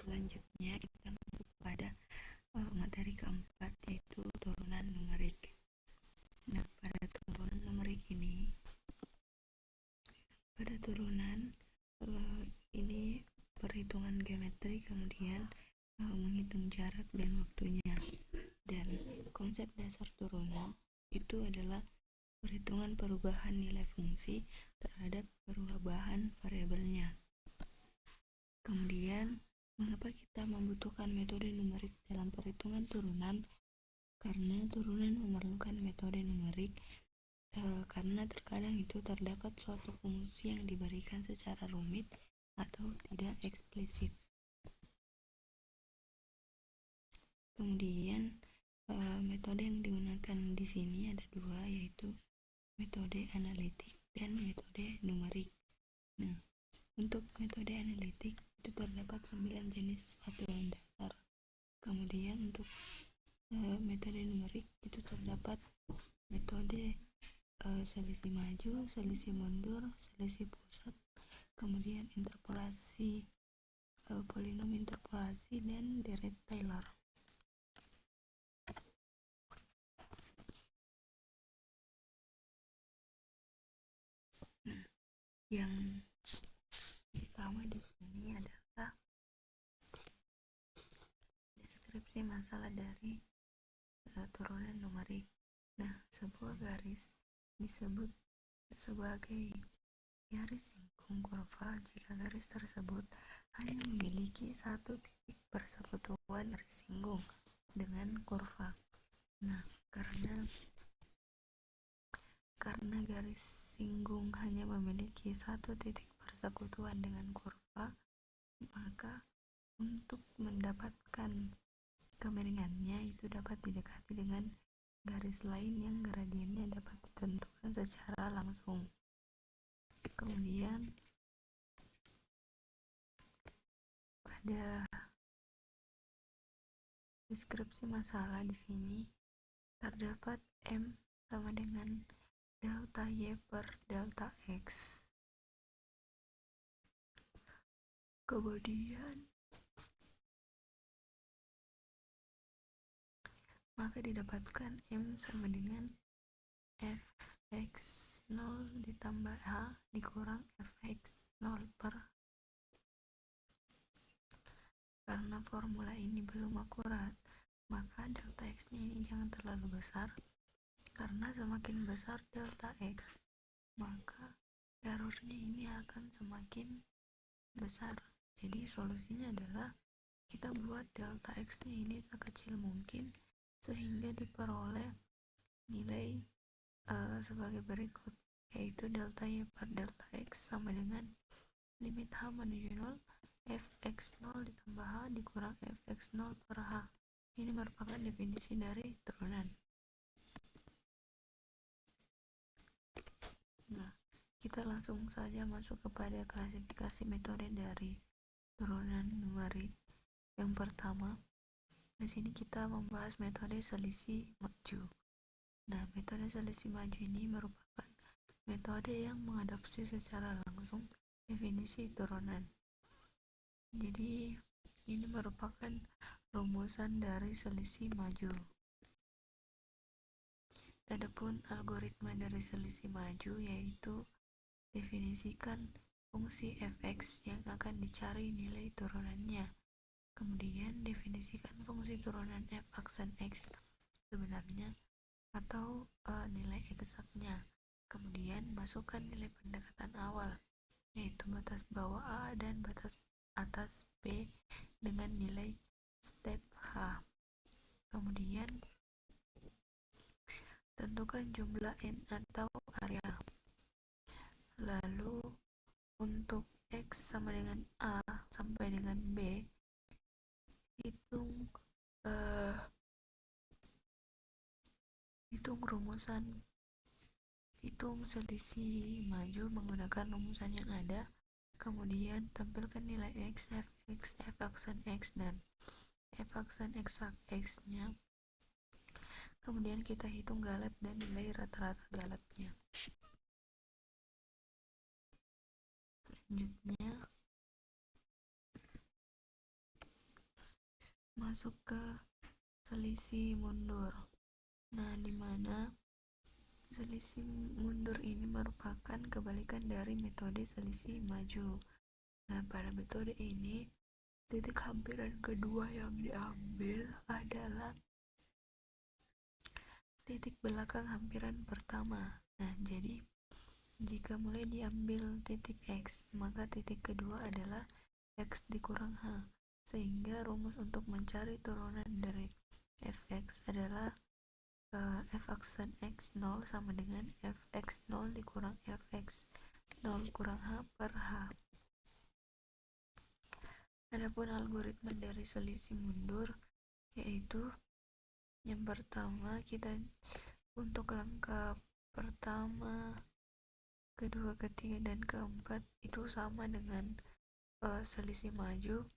selanjutnya kita masuk pada materi keempat, yaitu turunan numerik. Nah, pada turunan numerik ini, pada turunan ini perhitungan geometri, kemudian menghitung jarak dan waktunya. Dan konsep dasar turunan itu adalah perhitungan perubahan nilai fungsi terhadap perubahan variabelnya. Kemudian, mengapa kita membutuhkan metode numerik dalam perhitungan turunan? Karena turunan memerlukan metode numerik karena terkadang itu terdapat suatu fungsi yang diberikan secara rumit atau tidak eksplisit. Kemudian metode yang digunakan di sini ada dua, yaitu metode analitik dan metode numerik. Nah, untuk metode analitik itu terdapat 9 jenis aturan dasar. Kemudian untuk metode numerik itu terdapat metode selisih maju, selisih mundur, selisih pusat, kemudian interpolasi, polinom interpolasi, dan deret Taylor. Nah, yang pertama di sini adalah deskripsi masalah dari turunan numerik. Nah, sebuah garis disebut sebagai garis singgung kurva jika garis tersebut hanya memiliki satu titik persekutuan garis singgung dengan kurva. Nah, karena garis singgung hanya memiliki satu titik persekutuan dengan kurva, maka untuk mendapatkan kemiringannya itu dapat didekati dengan garis lain yang gradiennya dapat ditentukan secara langsung. Kemudian pada deskripsi masalah di sini terdapat M sama dengan delta Y per delta X. Kemudian maka didapatkan M sama dengan Fx0 ditambah H dikurang Fx0 per H. Karena formula ini belum akurat, maka delta X-nya ini jangan terlalu besar, karena semakin besar delta X, maka errornya ini akan semakin besar. Jadi solusinya adalah kita buat delta X-nya ini sekecil mungkin sehingga diperoleh nilai sebagai berikut, yaitu delta Y per delta X sama dengan limit H menuju 0 Fx0 ditambah H dikurang Fx0 per H. Ini merupakan definisi dari turunan. Nah, kita langsung saja masuk kepada klasifikasi metode dari turunan numerik. Yang pertama, di sini kita membahas metode selisih maju. Nah, metode selisih maju ini merupakan metode yang mengadopsi secara langsung definisi turunan. Jadi, ini merupakan rumusan dari selisih maju. Adapun algoritma dari selisih maju yaitu definisikan fungsi fx yang akan dicari nilai turunannya. Kemudian definisikan fungsi turunan f aksen x sebenarnya atau nilai eksaknya. Kemudian masukkan nilai pendekatan awal, yaitu batas bawah A dan batas atas B dengan nilai step H. Kemudian tentukan jumlah N atau area. Lalu untuk X sama dengan A sampai dengan B, hitung selisih maju menggunakan rumusan yang ada. Kemudian tampilkan nilai X, Fx, F aksen X, dan F aksen eksak X-nya. Kemudian kita hitung galet dan nilai rata-rata galetnya. Selanjutnya masuk ke selisih mundur. Nah, di mana selisih mundur ini merupakan kebalikan dari metode selisih maju. Nah, pada metode ini, titik hampiran kedua yang diambil adalah titik belakang hampiran pertama. Nah, jadi jika mulai diambil titik X, maka titik kedua adalah X dikurang H, sehingga rumus untuk mencari turunan dari fx adalah f aksen x0 sama dengan fx0 dikurang fx0 kurang h per h. Adapun algoritma dari selisih mundur yaitu yang pertama, kita untuk langkah pertama, kedua, ketiga, dan keempat itu sama dengan selisih maju.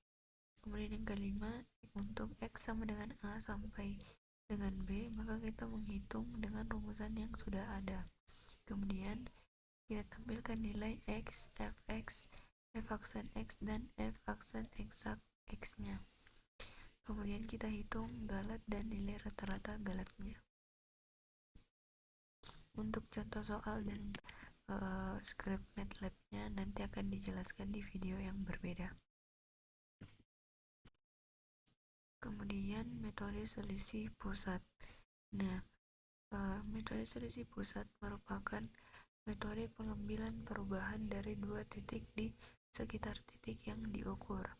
Kemudian yang kelima, untuk X sama dengan A sampai dengan B, maka kita menghitung dengan rumusan yang sudah ada. Kemudian kita tampilkan nilai X, Fx, F aksen X, dan F aksen eksak X-nya. Kemudian kita hitung galat dan nilai rata-rata galatnya. Untuk contoh soal dan script MATLAB-nya nanti akan dijelaskan di video yang berbeda. Kemudian metode selisih pusat. Nah, metode selisih pusat merupakan metode pengambilan perubahan dari dua titik di sekitar titik yang diukur.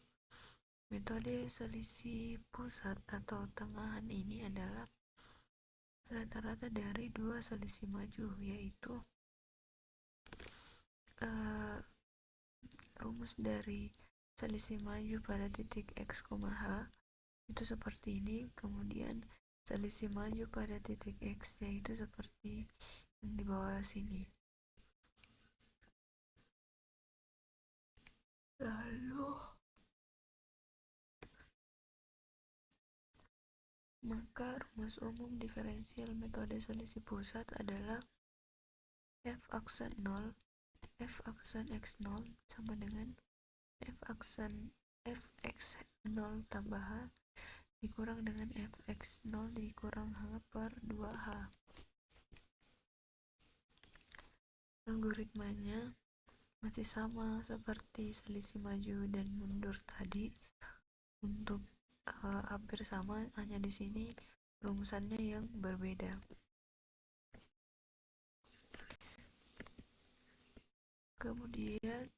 Metode selisih pusat atau tengahan ini adalah rata-rata dari dua selisih maju, yaitu rumus dari selisih maju pada titik X, H itu seperti ini. Kemudian selisih maju pada titik X yaitu seperti yang di bawah sini. Lalu maka rumus umum diferensial metode selisih pusat adalah f aksen 0 f aksen x0 sama dengan f aksen fx0 tambah h dikurang dengan fx0 dikurang h per 2h. Algoritmanya masih sama seperti selisih maju dan mundur tadi. Untuk hampir sama, hanya di sini rumusannya yang berbeda. Kemudian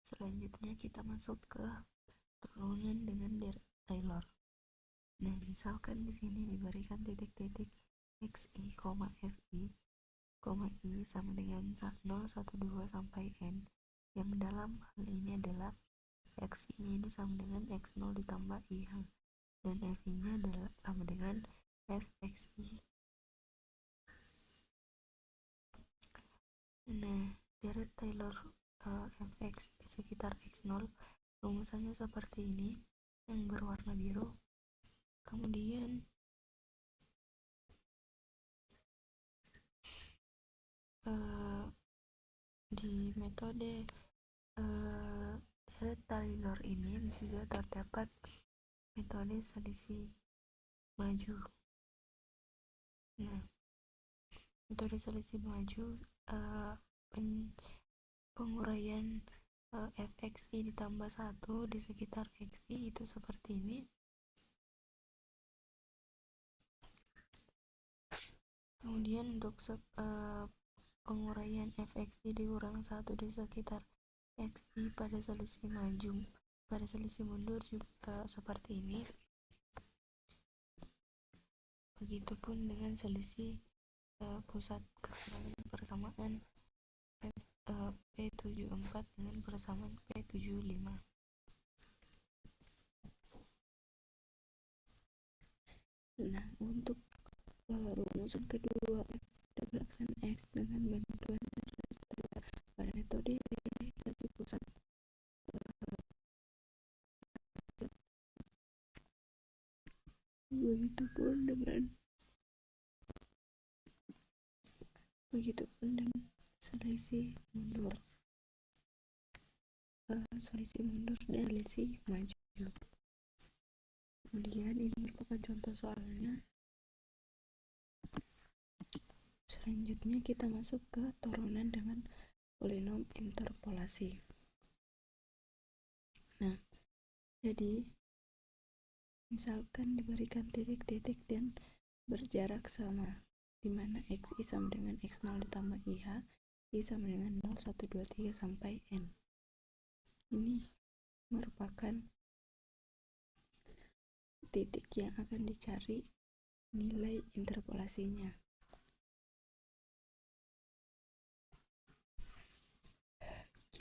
selanjutnya kita masuk ke turunan dengan Taylor. Nah, misalkan di sini diberikan titik-titik xi, fi, i sama dengan 0, 1, 2 sampai n, yang dalam hal ini adalah x ini sama dengan x0 ditambah ih, dan f nya adalah sama dengan fxi. Nah, deret Taylor fx di sekitar x0 rumusannya seperti ini yang berwarna biru. Kemudian di metode deret Taylor ini juga terdapat metode selisih maju. Nah, metode selisih maju penguraian fxi ditambah 1 di sekitar xi itu seperti ini. Kemudian untuk penguraian fxi dikurang 1 di sekitar xi pada selisih maju, pada selisih mundur juga seperti ini. Begitupun dengan selisih pusat dengan persamaan P74 dengan persamaan P75. Nah, untuk rumusan kedua f double aksen x dengan bantuan pada metode selisih pusat, begitupun dengan selisih mundur. selisih mundur dan selisih maju. Kemudian ini merupakan contoh soalnya. Selanjutnya kita masuk ke turunan dengan polinom interpolasi. Nah, jadi misalkan diberikan titik-titik dan berjarak sama, di mana xi sama dengan x0 ditambah IH, I sama dengan 0, 1, 2, 3 sampai N. Ini merupakan titik yang akan dicari nilai interpolasinya.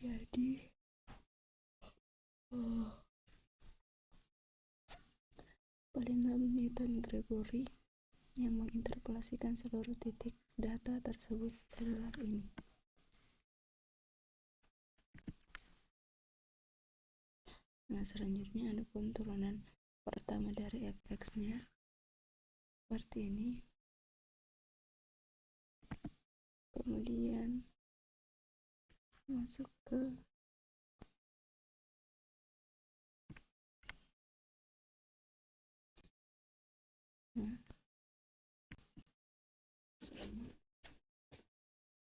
Jadi polinom Newton-Gregory yang menginterpolasikan seluruh titik data tersebut adalah ini. Nah, selanjutnya ada pun turunan pertama dari fx-nya seperti ini. Kemudian masuk ke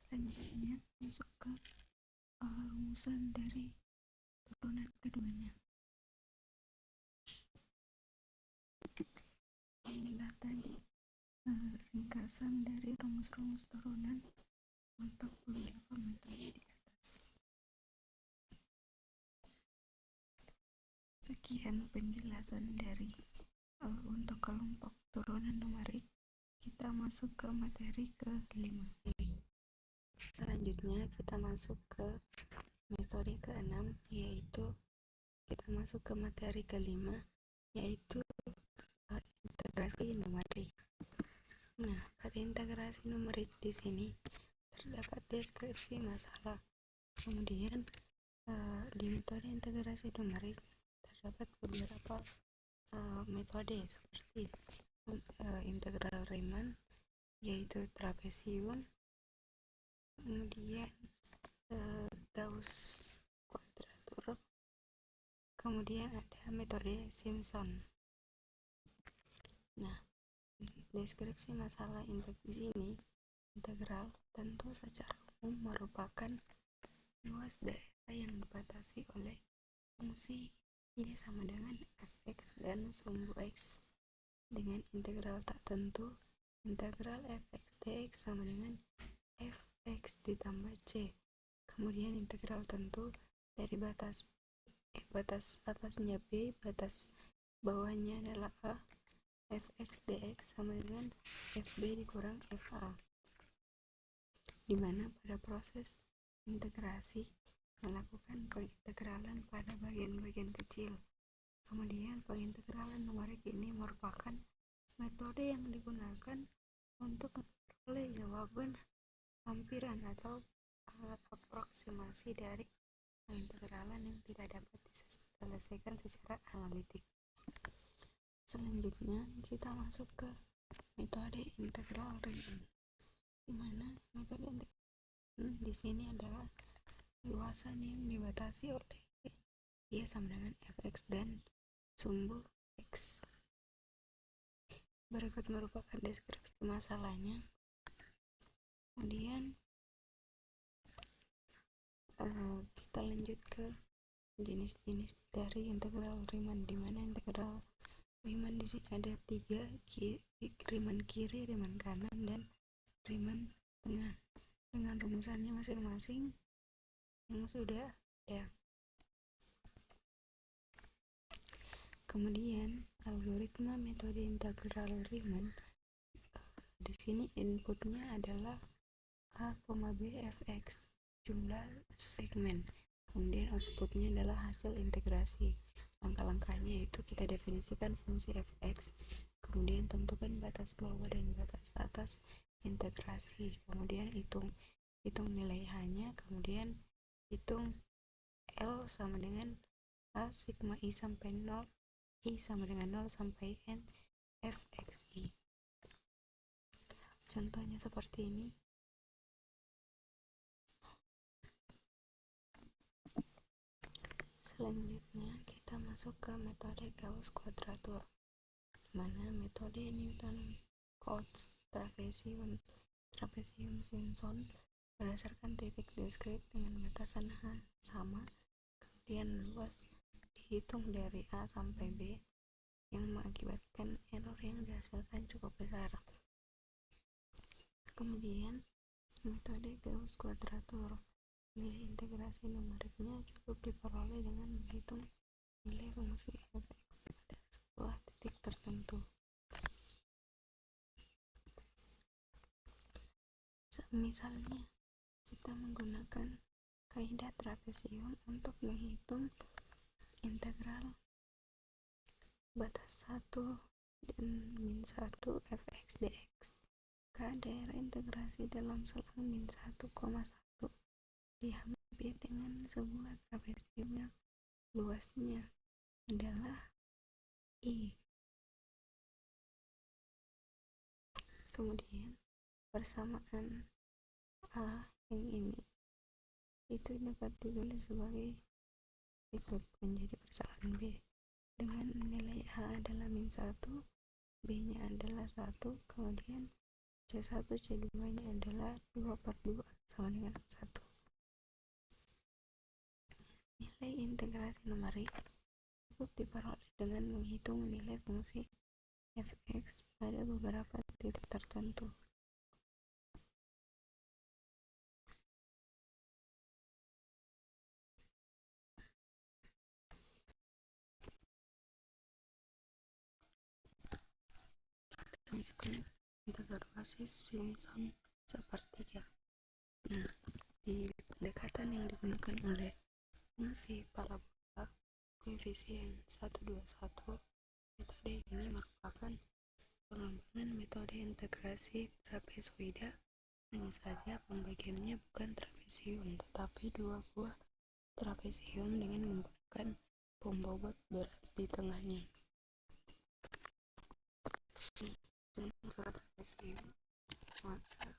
selanjutnya masuk ke rumusan dari turunan keduanya. Inilah tadi ringkasan dari rumus-rumus turunan untuk beberapa metode di atas. Sekian penjelasan dari untuk kelompok turunan numerik. Kita masuk ke materi ke-5. Selanjutnya kita masuk ke metode ke-6, yaitu kita masuk ke materi ke-5, yaitu integrasi numerik. Nah, pada integrasi numerik di sini terdapat deskripsi masalah. Kemudian di metode integrasi numerik terdapat beberapa metode seperti integral Riemann, yaitu trapesium, kemudian Gauss quadratur, kemudian ada metode Simpson. Nah, deskripsi masalah di sini, integral tentu secara umum merupakan luas daerah yang dibatasi oleh fungsi y sama dengan fx dan sumbu x dengan integral tak tentu. Integral fx dx sama dengan fx ditambah c. Kemudian integral tentu dari batas atasnya b, batas bawahnya adalah a. Fx dx sama dengan fb dikurang fa, dimana pada proses integrasi melakukan pengintegralan pada bagian-bagian kecil. Kemudian pengintegralan numerik ini merupakan metode yang digunakan untuk memperoleh jawaban hampiran atau aproksimasi dari pengintegralan yang tidak dapat diselesaikan secara analitik. Selanjutnya kita masuk ke metode integral Riemann, di mana metode integral di sini adalah luasan yang dibatasi oleh y sama dengan fx dan sumbu x. Berikut merupakan deskripsi masalahnya. Kemudian kita lanjut ke jenis-jenis dari integral Riemann, di mana integral Riemann di sini ada 3, Riemann kiri, Riemann kanan, dan Riemann tengah dengan rumusannya masing-masing yang sudah ada. Kemudian algoritma metode integral Riemann, di sini inputnya adalah a, b, fx, jumlah segmen. Kemudian outputnya adalah hasil integrasi. Langkah-langkahnya yaitu kita definisikan fungsi fx, kemudian tentukan batas bawah dan batas atas integrasi, kemudian hitung nilai h-nya, kemudian hitung L sama dengan A sigma I sampai 0, I sama dengan 0 sampai N, fxi. Contohnya seperti ini. Selanjutnya kita masuk ke metode Gauss Quadrature, di mana metode Newton-Cotes Trapezium Simpson berdasarkan titik diskrit dengan batasan H sama, kemudian luas dihitung dari A sampai B, yang mengakibatkan error yang dihasilkan cukup besar. Kemudian metode Gauss Quadrature, nilai integrasi numeriknya cukup diperoleh dengan menghitung nilai fungsi f(x) pada sebuah titik tertentu. Misalnya, kita menggunakan kaidah trapezium untuk menghitung integral batas 1 dan min 1 f(x) dx. Daerah integrasi dalam selang min 1,1 dihampiri dengan sebuah trapezium yang luasnya adalah I. Kemudian persamaan A yang ini itu dapat ditulis sebagai berikut menjadi persamaan B dengan nilai A adalah min 1, B nya adalah 1, kemudian C1 C2 nya adalah 2/2 sama dengan 1. Nilai integrasi numerik cukup diperoleh dengan menghitung nilai fungsi f(x) pada beberapa titik tertentu. Misalkan integral basis Simpson sepertiga. Nah, di pendekatan yang digunakan oleh fungsi parabola koefisien 121, metode ini merupakan pengembangan metode integrasi trapezoida. Hanya saja pembagiannya bukan trapezium, tetapi dua buah trapezium dengan menggunakan pembobot berat di tengahnya. Dengan trapezium maka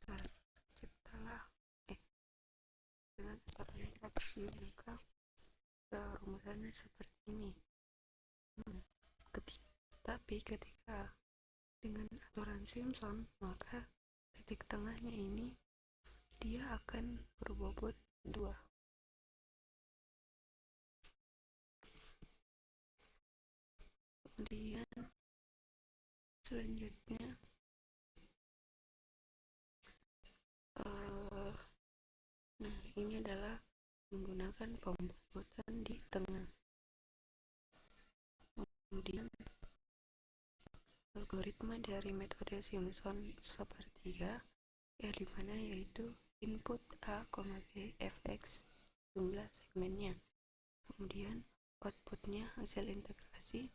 terciptalah dengan trapezium maka rumusannya seperti ini. Ketika dengan aturan Simpson, maka titik tengahnya ini dia akan berbobot 2. Kemudian selanjutnya nah ini adalah menggunakan pembobotan di tengah. Kemudian algoritma dari metode Simpson sepertiga di mana yaitu input A, B, fx jumlah segmennya, kemudian outputnya hasil integrasi.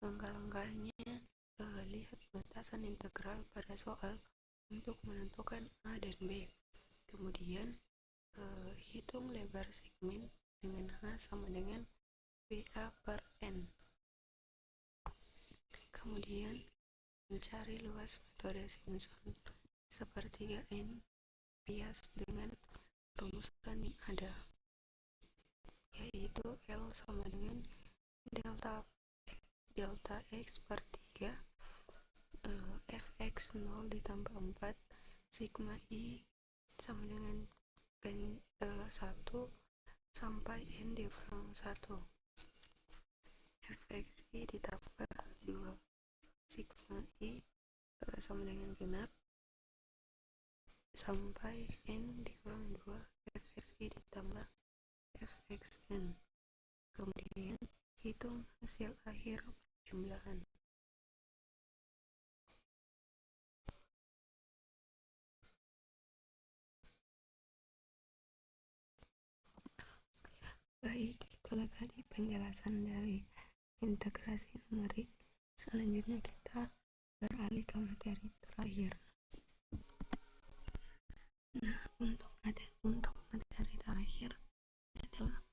Langkah-langkahnya lihat batasan integral pada soal untuk menentukan A dan B. Kemudian hitung lebar segmen dengan H sama dengan BA/N. Kemudian mencari luas metode Simpson sepertiga N bias dengan rumusan yang ada, yaitu L sama dengan delta X per 3 fx 0 ditambah 4 sigma I sama dengan 1 sampai N dikurang 1 fx I ditambah 2 sigma I sama dengan genap sampai N dikurang 2 fx I ditambah fxn. Kemudian hitung hasil akhir jumlahan. Baik, itulah tadi penjelasan dari integrasi numerik. Selanjutnya kita beralih ke materi terakhir. Nah, untuk materi terakhir adalah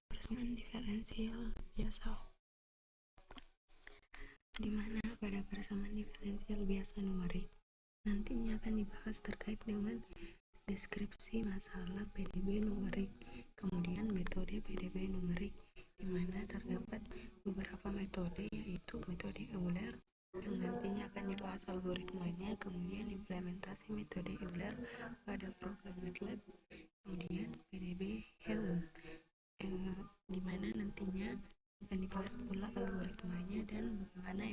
persamaan diferensial biasa, di mana pada persamaan diferensial biasa numerik nantinya akan dibahas terkait dengan deskripsi masalah PDB numerik, kemudian metode PDB numerik, di mana terdapat beberapa metode, yaitu metode Euler yang nantinya akan dibahas algoritmanya, kemudian implementasi metode Euler pada program MATLAB, kemudian PDB Heun, di mana nantinya akan dibahas pula algoritmanya dan bagaimana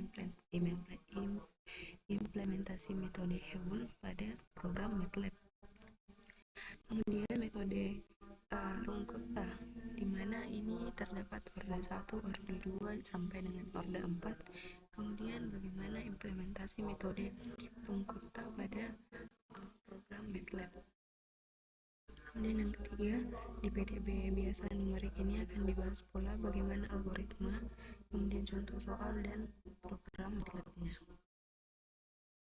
implementasi metode Heun pada program MATLAB. Kemudian metode Runge-Kutta, di mana ini terdapat orde 1, orde 2 sampai dengan orde 4. Kemudian bagaimana implementasi metode Runge-Kutta pada program MATLAB. Kemudian yang ketiga, di PDB biasa numerik ini akan dibahas pula bagaimana algoritma, kemudian contoh soal dan program MATLAB-nya.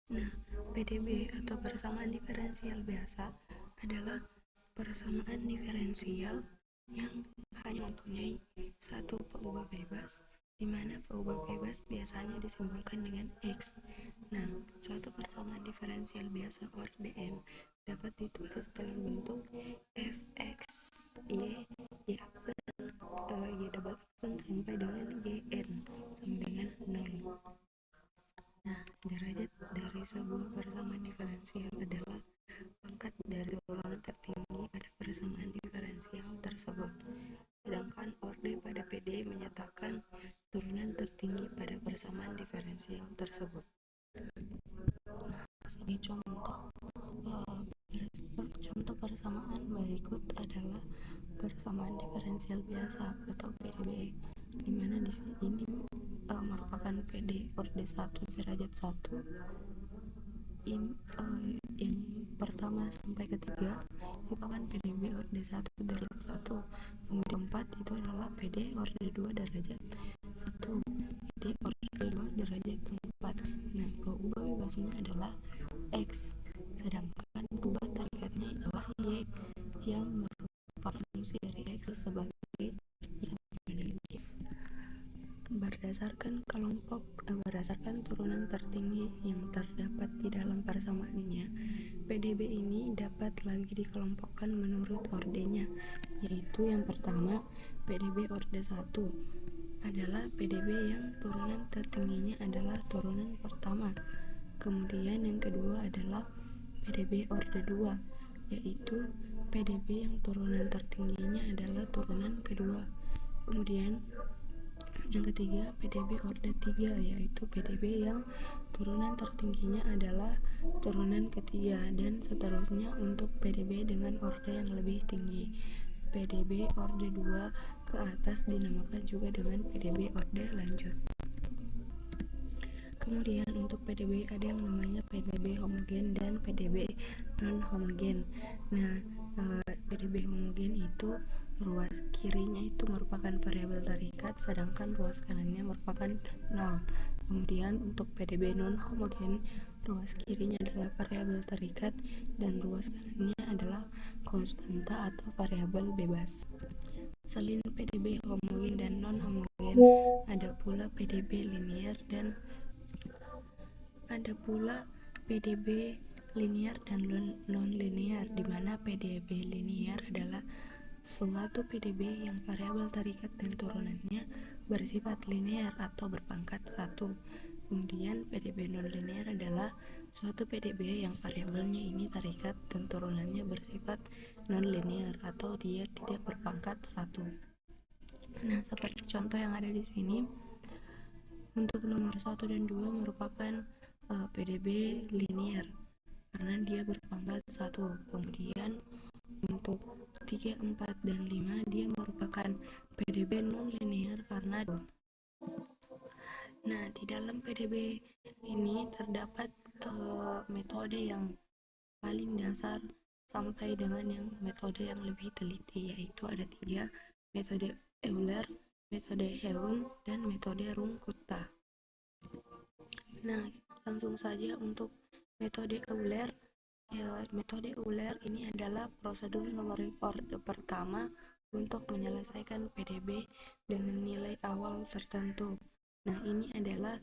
Nah, PDB atau persamaan diferensial biasa adalah persamaan diferensial yang hanya mempunyai satu peubah bebas, di mana peubah bebas biasanya disimbolkan dengan X. Nah, suatu persamaan diferensial biasa orde n dapat ditulis dalam bentuk fx y aksen y double aksen sampai dengan yn sama dengan 0. Nah, derajat dari sebuah persamaan diferensial adalah pangkat dari turunan tertinggi pada persamaan diferensial tersebut. Sedangkan orde pada PD menyatakan turunan tertinggi pada persamaan diferensial tersebut. Nah, sebagai contoh persamaan berikut adalah persamaan diferensial biasa atau PDB, di mana di sini merupakan PD orde 1 derajat 1 yang pertama sampai ketiga merupakan PDB orde 1 derajat 1, kemudian 4 itu adalah PD orde 2 derajat 1, PD orde 2 derajat 4. Nah, peubah bebasnya adalah X, sedangkan peubah tarikatnya adalah Y yang merupakan fungsi dari X sebagai berdasarkan turunan tertinggi yang terdapat di dalam persamaannya. PDB ini dapat lagi dikelompokkan menurut ordenya, yaitu yang pertama PDB orde 1 adalah PDB yang turunan tertingginya adalah turunan pertama. Kemudian yang kedua adalah PDB orde 2, yaitu PDB yang turunan tertingginya adalah turunan kedua. Kemudian yang ketiga PDB orde 3, yaitu PDB yang turunan tertingginya adalah turunan ketiga, dan seterusnya untuk PDB dengan orde yang lebih tinggi. PDB orde 2 ke atas dinamakan juga dengan PDB orde lanjut. Kemudian untuk PDB ada yang namanya PDB homogen dan PDB non homogen. Nah, PDB homogen itu ruas kirinya itu merupakan variabel terikat, sedangkan ruas kanannya merupakan 0. Kemudian untuk PDB non homogen, ruas kirinya adalah variabel terikat dan ruas kanannya adalah konstanta atau variabel bebas. Selain PDB homogen dan non homogen, ada pula PDB linear dan non linear, di mana PDB linear adalah suatu PDB yang variabel terikat dan turunannya bersifat linear atau berpangkat 1. Kemudian PDB non linear adalah suatu PDB yang variabelnya ini terikat dan turunannya bersifat non linear atau dia tidak berpangkat 1. Nah, seperti contoh yang ada di sini, untuk nomor 1 dan 2 merupakan PDB linear karena dia berpangkat 1. Kemudian untuk 3, 4, dan 5 dia merupakan PDB non linear karena Nah, di dalam PDB ini terdapat metode yang paling dasar sampai dengan yang metode yang lebih teliti, yaitu ada 3, metode Euler, metode Heun, dan metode Runge-Kutta. Nah, langsung saja untuk metode Euler. Metode Euler ini adalah prosedur numerik orde pertama untuk menyelesaikan PDB dengan nilai awal tertentu. Nah, ini adalah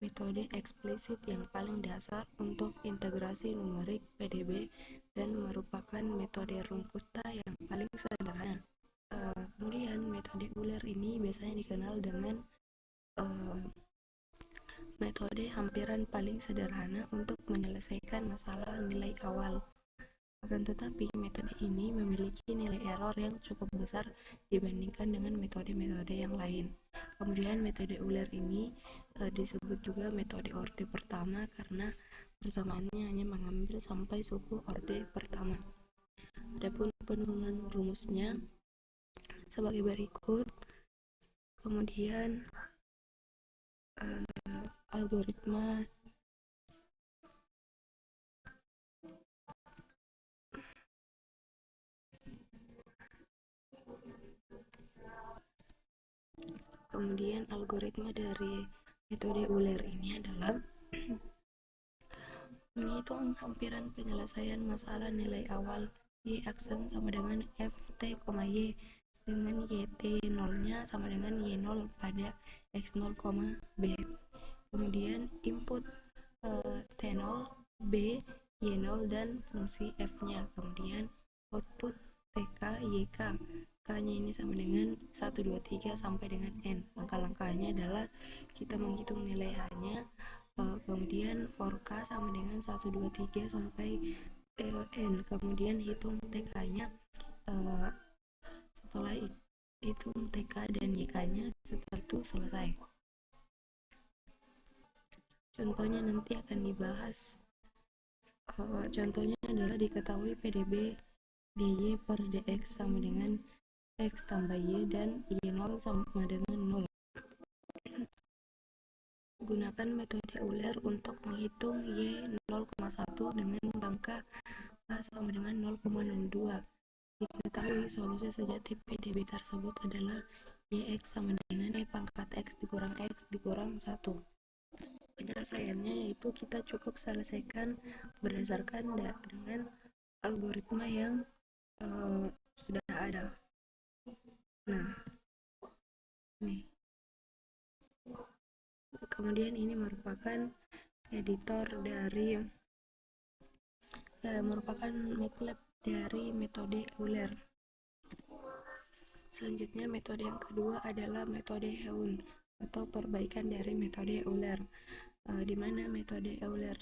metode eksplisit yang paling dasar untuk integrasi numerik PDB dan merupakan metode Runkuta yang paling sederhana. Kemudian metode Euler ini biasanya dikenal dengan metode hampiran paling sederhana untuk menyelesaikan masalah nilai awal. Akan tetapi, metode ini memiliki nilai error yang cukup besar dibandingkan dengan metode-metode yang lain. Kemudian metode Euler ini disebut juga metode orde pertama karena persamaannya hanya mengambil sampai suku orde pertama. Adapun penurunan rumusnya sebagai berikut. Kemudian algoritma dari metode Euler ini adalah menghitung hampiran penyelesaian masalah nilai awal y aksen sama dengan ft, y dengan yt 0-nya sama dengan y0 pada x0, b. Kemudian input t0, b, y0 dan fungsi f-nya. Kemudian output tk, yk. K-nya ini sama dengan 1, 2, 3 sampai dengan n. Langkah-langkahnya adalah kita menghitung nilai h-nya, kemudian for k sama dengan 1, 2, 3 sampai n. Kemudian hitung tk-nya, setelah hitung tk dan yk-nya, setelah itu selesai. Contohnya nanti akan dibahas. Contohnya adalah diketahui PDB dy per dx sama dengan x tambah y dan y0 sama dengan 0. Gunakan metode Euler untuk menghitung y0,1 dengan angka a sama dengan 0,02. Diketahui solusi sejati PDB tersebut adalah yx sama dengan y pangkat x dikurang 1. Penyelesaiannya yaitu kita cukup selesaikan berdasarkan dengan algoritma yang sudah ada. Nah, nih. Kemudian ini merupakan editor dari merupakan MATLAB dari metode Euler. Selanjutnya metode yang kedua adalah metode Heun atau perbaikan dari metode Euler. Di mana metode Euler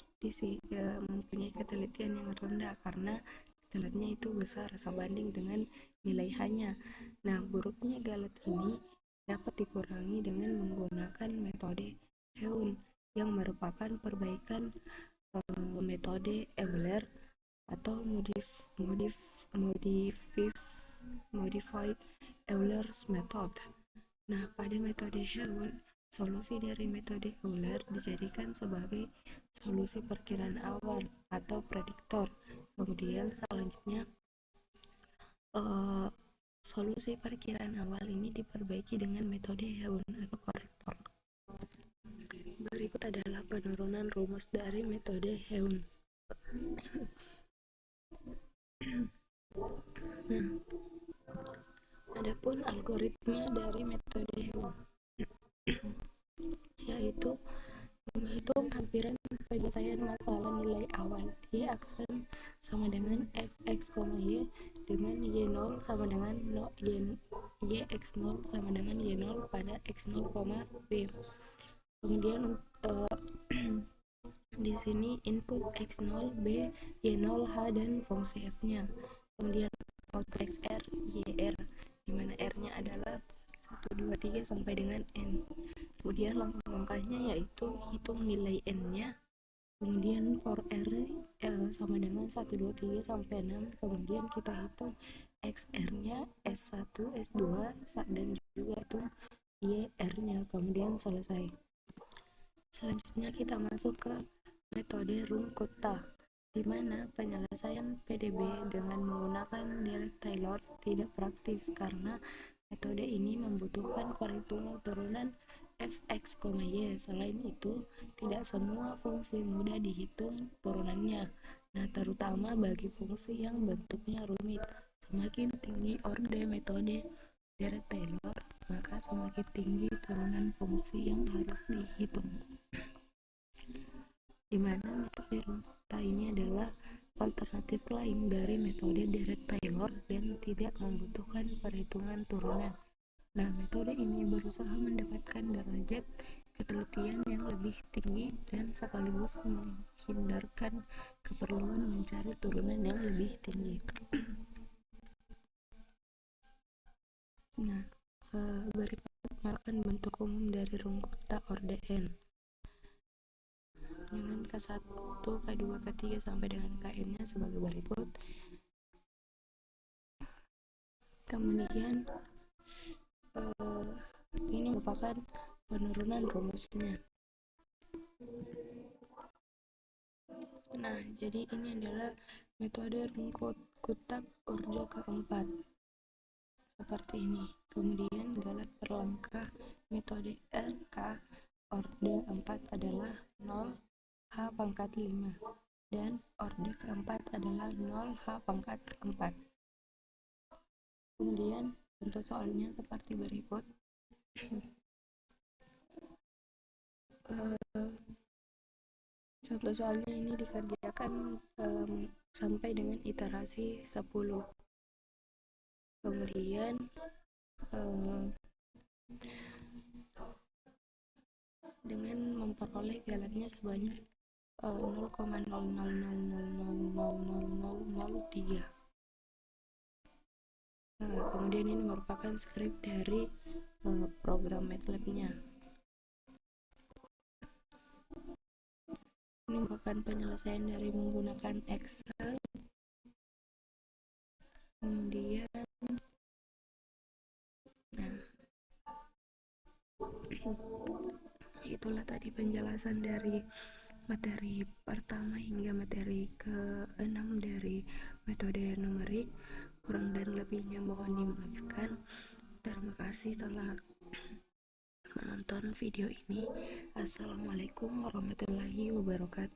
mempunyai ketelitian yang rendah karena galetnya itu besar sebanding dengan nilai h-nya. Nah, buruknya galet ini dapat dikurangi dengan menggunakan metode Heun yang merupakan perbaikan metode Euler atau modified Euler's method. Nah, pada metode Heun, solusi dari metode Euler dijadikan sebagai solusi perkiraan awal atau prediktor. Kemudian selanjutnya solusi perkiraan awal ini diperbaiki dengan metode Heun atau korektor. Berikut adalah penurunan rumus dari metode Heun. Nah, adapun algoritma dari metode Heun yaitu menghitung hampiran penyelesaian masalah nilai awal y aksen sama dengan fx, y dengan y0 sama dengan yx0 sama dengan y0 pada x0, b. Kemudian di sini input x0, b, y0, h dan fungsi f-nya. Kemudian output xr, yr, di mana r-nya adalah 1, 2, 3 sampai dengan n. Kemudian langkah-langkahnya yaitu hitung nilai n-nya, kemudian for r sama dengan 1, 2, 3 sampai 6, kemudian kita hitung xr-nya, s1, s2 dan juga hitung yr-nya, kemudian selesai. Selanjutnya kita masuk ke metode Runkuta, di mana penyelesaian PDB dengan menggunakan Dirac-Taylor tidak praktis karena metode ini membutuhkan perhitungan turunan fx, y. Selain itu, tidak semua fungsi mudah dihitung turunannya. Nah, terutama bagi fungsi yang bentuknya rumit. Semakin tinggi orde metode Dirac-Taylor, maka semakin tinggi turunan fungsi yang harus dihitung. di mana metode Runkota ini adalah alternatif lain dari metode Dirac-Taylor dan tidak membutuhkan perhitungan turunan. Nah, metode ini berusaha mendapatkan derajat ketelitian yang lebih tinggi dan sekaligus menghindarkan keperluan mencari turunan yang lebih tinggi. Nah, berikut merupakan bentuk umum dari Runkota orde N dengan K1, K2, K3 sampai dengan Kn nya sebagai berikut. Kemudian ini merupakan penurunan rumusnya. Nah, jadi ini adalah metode Runkota orde keempat seperti ini. Kemudian galat perlengkah metode RK orde 4 adalah 0 H pangkat 5 dan orde keempat adalah 0 H pangkat 4. Kemudian contoh soalnya seperti berikut. Contoh soalnya ini dikerjakan sampai dengan iterasi 10. Kemudian dengan memperoleh galatnya sebanyak 0,00000003. Kemudian ini merupakan skrip dari program MATLAB-nya. Ini merupakan penyelesaian dari menggunakan Excel. Kemudian itulah tadi penjelasan dari materi pertama hingga materi ke-6 dari metode numerik. Kurang dan lebihnya mohon dimaafkan. Terima kasih telah menonton video ini. Assalamualaikum warahmatullahi wabarakatuh.